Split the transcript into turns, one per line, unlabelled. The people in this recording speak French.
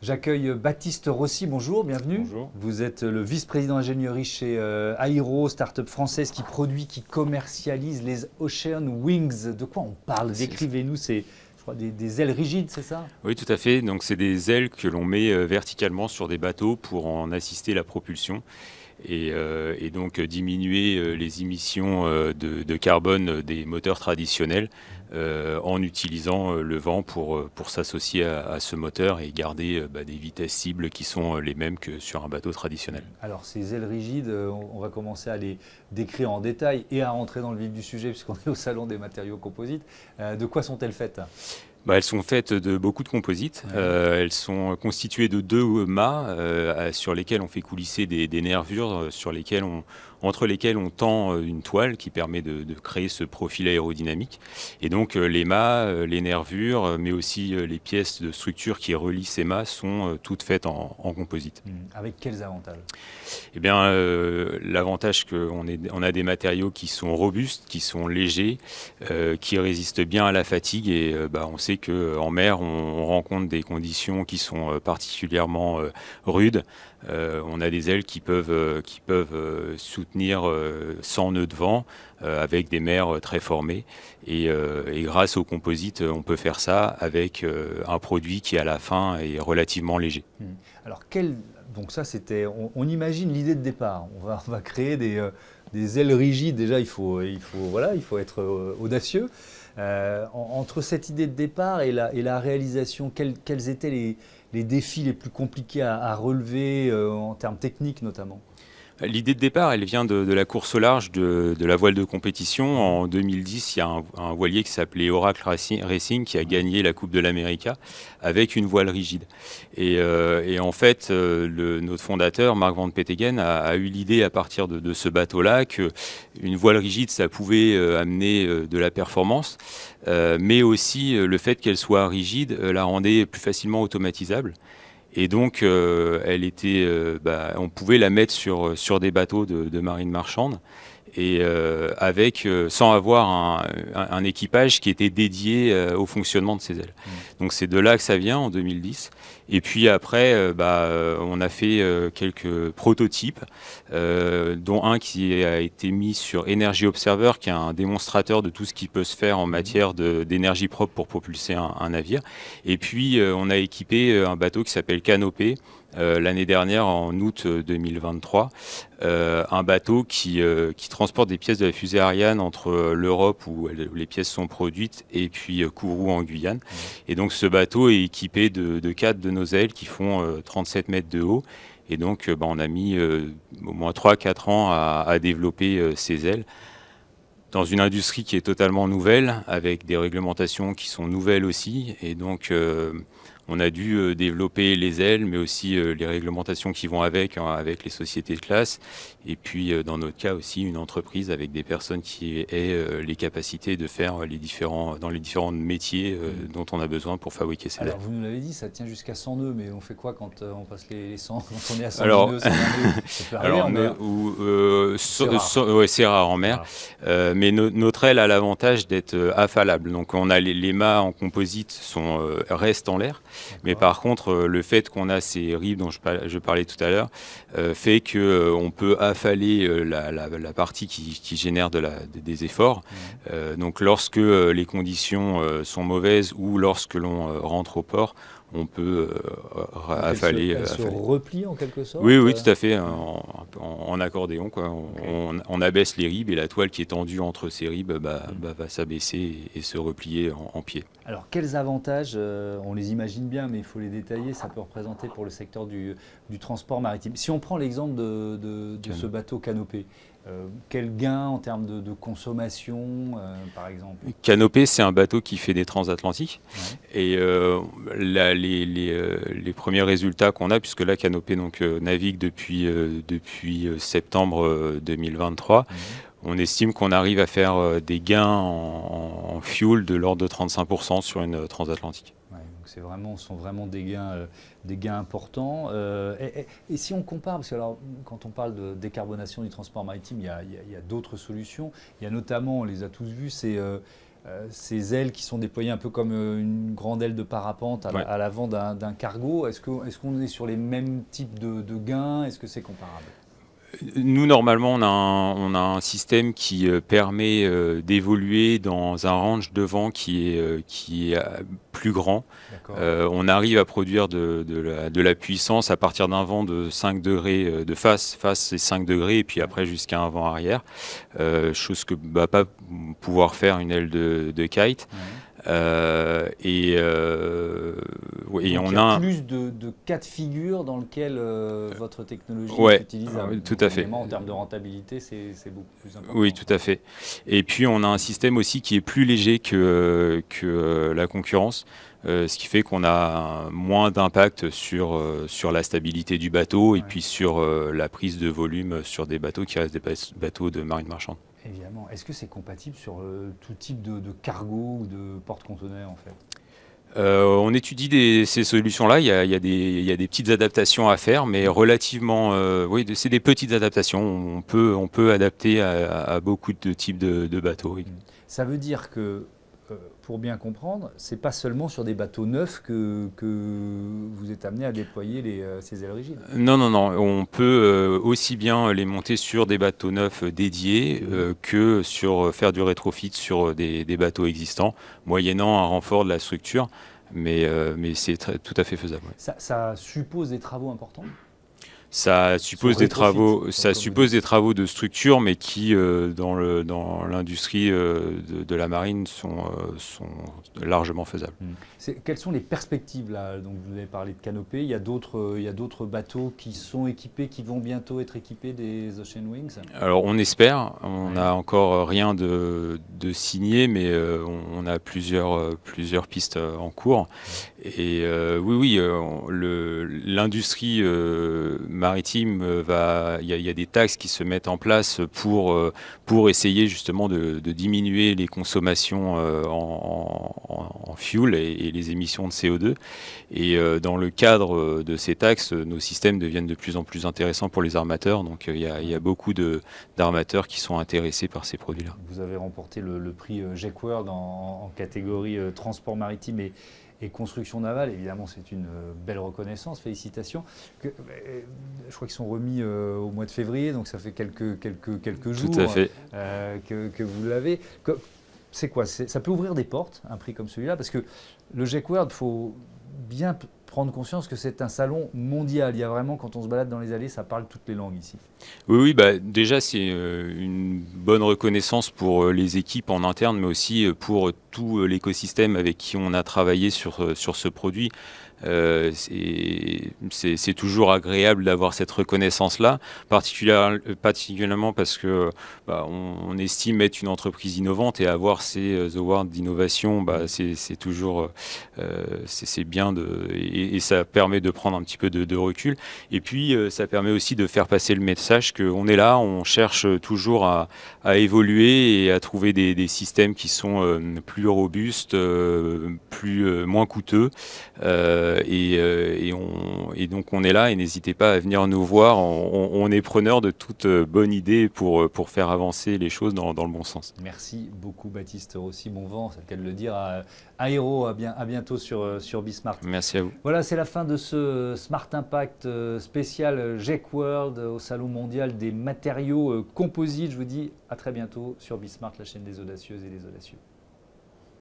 J'accueille Baptiste Rossi, bonjour, bienvenue.
Bonjour.
Vous êtes le vice-président ingénierie chez Airo, start-up française qui produit, qui commercialise les Ocean Wings. De quoi on parle? Décrivez-nous, c'est je crois des ailes rigides, c'est ça?
Oui, tout à fait. Donc, c'est des ailes que l'on met verticalement sur des bateaux pour en assister la propulsion et donc diminuer les émissions de carbone des moteurs traditionnels en utilisant le vent pour s'associer à ce moteur et garder des vitesses cibles qui sont les mêmes que sur un bateau traditionnel.
Alors ces ailes rigides, on va commencer à les décrire en détail et à rentrer dans le vif du sujet puisqu'on est au salon des matériaux composites. De quoi sont-elles faites?
Elles sont faites de beaucoup de composites. Elles sont constituées de deux mâts sur lesquels on fait coulisser des nervures entre lesquelles on tend une toile qui permet de créer ce profil aérodynamique. Et donc les mâts, les nervures, mais aussi les pièces de structure qui relient ces mâts sont toutes faites en composite.
Avec quels avantages?
Eh bien, l'avantage qu'on a des matériaux qui sont robustes, qui sont légers, qui résistent bien à la fatigue et on sait qu'en mer, on rencontre des conditions qui sont particulièrement rudes. On a des ailes qui peuvent soutenir 100 nœuds de vent avec des mers très formées et grâce au composite, on peut faire ça avec un produit qui à la fin est relativement léger.
Alors donc ça c'était, on imagine l'idée de départ. On va créer des ailes rigides. Déjà il faut être audacieux. Entre cette idée de départ et la réalisation, quels étaient les défis les plus compliqués à relever en termes techniques notamment?
L'idée de départ, elle vient de la course au large de la voile de compétition. En 2010, il y a un voilier qui s'appelait Oracle Racing qui a gagné la Coupe de l'America avec une voile rigide. Et en fait, notre fondateur, Mark Van Petegem, a eu l'idée à partir de ce bateau-là qu'une voile rigide, ça pouvait amener de la performance, mais aussi le fait qu'elle soit rigide la rendait plus facilement automatisable. Et donc, on pouvait la mettre sur des bateaux de marine marchande et sans avoir un équipage qui était dédié au fonctionnement de ces ailes. Donc c'est de là que ça vient en 2010. Et puis après, on a fait quelques prototypes, dont un qui a été mis sur Energy Observer, qui est un démonstrateur de tout ce qui peut se faire en matière d'énergie propre pour propulser un navire. Et puis on a équipé un bateau qui s'appelle Canopée, l'année dernière, en août 2023, un bateau qui transporte des pièces de la fusée Ariane entre l'Europe où les pièces sont produites et puis Kourou en Guyane. Et donc ce bateau est équipé de 4 de nos ailes qui font 37 mètres de haut. Et donc on a mis au moins 3-4 ans à développer ces ailes dans une industrie qui est totalement nouvelle, avec des réglementations qui sont nouvelles aussi. Et donc on a dû développer les ailes, mais aussi les réglementations qui vont avec les sociétés de classe. Et puis, dans notre cas aussi, une entreprise avec des personnes qui aient les capacités de faire dans les différents métiers dont on a besoin pour fabriquer ces ailes.
Alors, vous nous l'avez dit, ça tient jusqu'à 100 nœuds, mais on fait quoi quand on passe les 100, quand on est à 100 nœuds, 120 nœuds, ça peut arriver en mer.
C'est rare en mer. Mais notre aile a l'avantage d'être affalable. Donc, on a les mâts en composite restent en l'air. Mais par contre, le fait qu'on a ces ribes dont je parlais tout à l'heure fait qu'on peut affaler la partie qui génère des efforts. Donc lorsque les conditions sont mauvaises ou lorsque l'on rentre au port, on peut affaler.
Elle se replie en quelque sorte?
Oui, tout à fait, en accordéon, quoi. On abaisse les ribes et la toile qui est tendue entre ces ribes va s'abaisser et se replier en pied.
Alors quels avantages, on les imagine bien, mais il faut les détailler, ça peut représenter pour le secteur du transport maritime? Si on prend l'exemple de ce bateau Canopée, quel gain en termes de consommation, par exemple?
Canopée, c'est un bateau qui fait des transatlantiques. Et les premiers résultats qu'on a, puisque là, Canopée navigue depuis septembre 2023, on estime qu'on arrive à faire des gains en fuel de l'ordre de 35% sur une transatlantique.
Ce sont vraiment des gains importants. Et si on compare, parce que quand on parle de décarbonation du transport maritime, il y a d'autres solutions. Il y a notamment, on les a tous vus, c'est ces ailes qui sont déployées un peu comme une grande aile de parapente à l'avant d'un cargo. Est-ce qu'on est sur les mêmes types de gains? Est-ce que c'est comparable?
Nous, normalement, on a un système qui permet d'évoluer dans un range de vent qui est plus grand. On arrive à produire de la puissance à partir d'un vent de 5 degrés de face c'est 5 degrés, et puis après jusqu'à un vent arrière, chose que va pas pouvoir faire une aile de kite.
Et on a plus de cas de figure dans lequel votre technologie est utilisable.
Tout à fait.
En termes de rentabilité, c'est beaucoup plus important.
Oui, tout à fait. Et puis on a un système aussi qui est plus léger que la concurrence, ce qui fait qu'on a moins d'impact sur la stabilité du bateau et puis sur la prise de volume sur des bateaux qui restent des bateaux de marine marchande.
Évidemment. Est-ce que c'est compatible sur tout type de cargo ou de porte-conteneurs en fait?
On étudie ces solutions-là. Il y a des petites adaptations à faire, mais relativement, oui, c'est des petites adaptations. On peut adapter à beaucoup de types de bateaux. Oui.
Ça veut dire que, pour bien comprendre, c'est pas seulement sur des bateaux neufs que vous êtes amené à déployer ces ailes rigides.
Non. On peut aussi bien les monter sur des bateaux neufs dédiés que faire du rétrofit sur des bateaux existants, moyennant un renfort de la structure. Mais c'est tout à fait faisable. Ouais.
Ça suppose des travaux importants?
Ça suppose des travaux de structure, mais qui, dans l'industrie de la marine, sont largement faisables.
Quelles sont les perspectives là? Donc vous avez parlé de canopée. Il y a d'autres bateaux qui sont équipés, qui vont bientôt être équipés des Ocean Wings?
Alors on espère. On n'a encore rien de signé, mais on a plusieurs pistes en cours. Et oui, l'industrie maritime il y a des taxes qui se mettent en place pour essayer justement de diminuer les consommations en fuel et les émissions de CO2. Et dans le cadre de ces taxes, nos systèmes deviennent de plus en plus intéressants pour les armateurs. Donc il y a beaucoup d'armateurs qui sont intéressés par ces produits-là.
Vous avez remporté le prix Jake World en catégorie transport maritime et construction navale. Évidemment, c'est une belle reconnaissance. Félicitations. Je crois qu'ils sont remis au mois de février, donc ça fait quelques jours.
Tout à fait.
Que vous l'avez. C'est quoi? Ça peut ouvrir des portes, un prix comme celui-là, parce que le Jake World, il faut bien prendre conscience que c'est un salon mondial. Il y a vraiment, quand on se balade dans les allées, ça parle toutes les langues ici.
Oui, déjà c'est une bonne reconnaissance pour les équipes en interne, mais aussi pour tout l'écosystème avec qui on a travaillé sur ce produit. C'est toujours agréable d'avoir cette reconnaissance-là, particulièrement parce que on estime être une entreprise innovante, et avoir ces awards d'innovation, c'est toujours c'est bien et ça permet de prendre un petit peu de recul. Et puis ça permet aussi de faire passer le message qu'on est là, on cherche toujours à évoluer et à trouver des systèmes qui sont plus robustes, moins coûteux. Et donc on est là, et n'hésitez pas à venir nous voir. On est preneur de toute bonne idée pour faire avancer les choses dans le bon sens.
Merci beaucoup Baptiste Rossi, bon vent, c'est le cas de le dire, à Aéro, à bientôt sur Bismart.
Merci à vous.
Voilà, c'est la fin de ce Smart Impact spécial Jake World au Salon mondial des matériaux composites. Je vous dis à très bientôt sur Bismart, la chaîne des audacieuses et des audacieux.